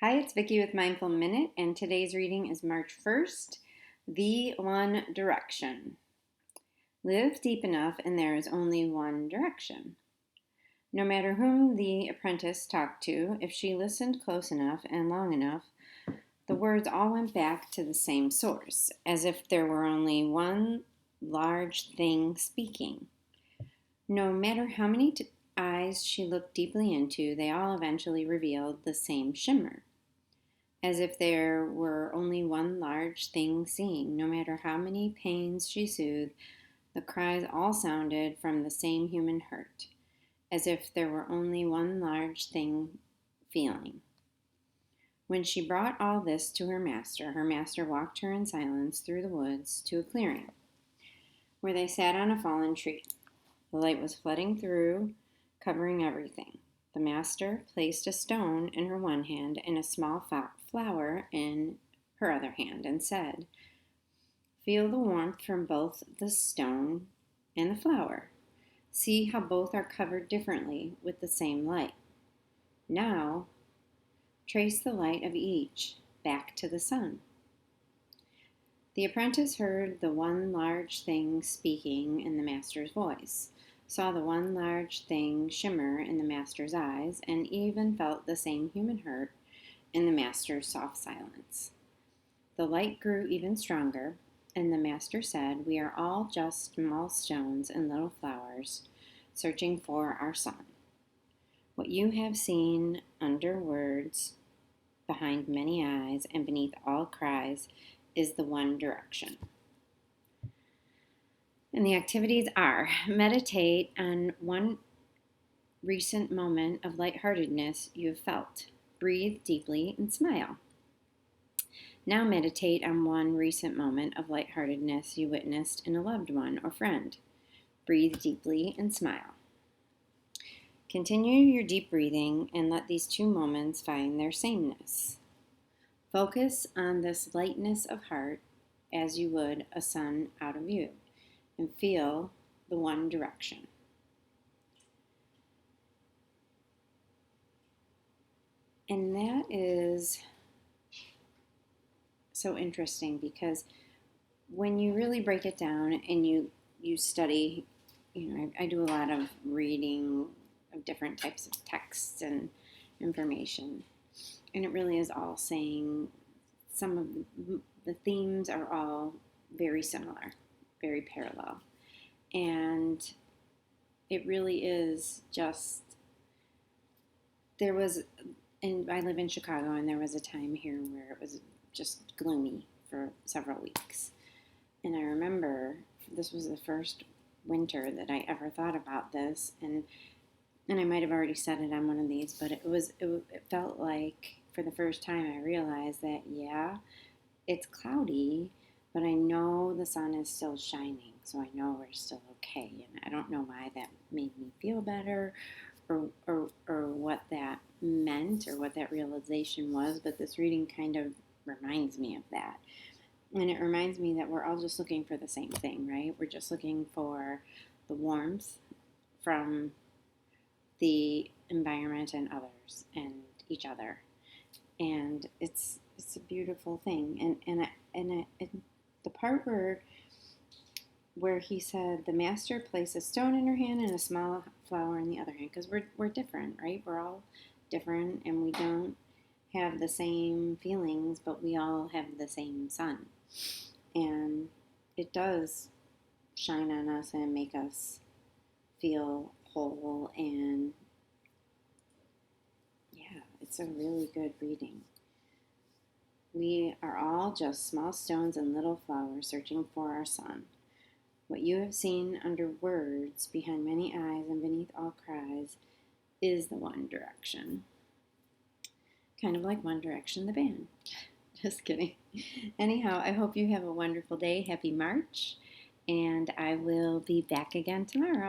Hi, it's Vicki with Mindful Minute, and today's reading is March 1st, The One Direction. Live deep enough, and there is only one direction. No matter whom the apprentice talked to, if she listened close enough and long enough, the words all went back to the same source, as if there were only one large thing speaking. No matter how many eyes she looked deeply into, they all eventually revealed the same shimmer. As if there were only one large thing seeing. No matter how many pains she soothed, the cries all sounded from the same human hurt, as if there were only one large thing feeling. When she brought all this to her master walked her in silence through the woods to a clearing, where they sat on a fallen tree. The light was flooding through, covering everything. The master placed a stone in her one hand and a small flower in her other hand and said, "Feel the warmth from both the stone and the flower. See how both are covered differently with the same light. Now, trace the light of each back to the sun." The apprentice heard the one large thing speaking in the master's voice, saw the one large thing shimmer in the master's eyes, and even felt the same human hurt in the master's soft silence. The light grew even stronger, and the master said, "We are all just small stones and little flowers searching for our sun. What you have seen under words, behind many eyes, and beneath all cries is the one direction." And the activities are meditate on one recent moment of lightheartedness you have felt. Breathe deeply and smile. Now meditate on one recent moment of lightheartedness you witnessed in a loved one or friend. Breathe deeply and smile. Continue your deep breathing and let these two moments find their sameness. Focus on this lightness of heart as you would a sun out of view, and feel the one direction. And that is so interesting because when you really break it down and you study, I do a lot of reading of different types of texts and information, and it really is all saying some of the themes are all very similar, very parallel, and it really is just, and I live in Chicago, and there was a time here where it was just gloomy for several weeks. And I remember this was the first winter that I ever thought about this, and I might have already said it on one of these, but it felt like for the first time I realized that, yeah, it's cloudy, but I know the sun is still shining, so I know we're still okay. And I don't know why that made me feel better or what that meant or what that realization was, but this reading kind of reminds me of that. And it reminds me that we're all just looking for the same thing, right? We're just looking for the warmth from the environment and others and each other. And it's a beautiful thing. And the part where he said the master placed a stone in her hand and a small flower in the other hand, because we're different, right? We're all different, and we don't have the same feelings, but we all have the same sun. And it does shine on us and make us feel whole, and yeah, it's a really good reading. We are all just small stones and little flowers searching for our sun. What you have seen under words, behind many eyes, and beneath all cries is the one direction. Kind of like One Direction, the band. Just kidding. Anyhow, I hope you have a wonderful day. Happy March. And I will be back again tomorrow.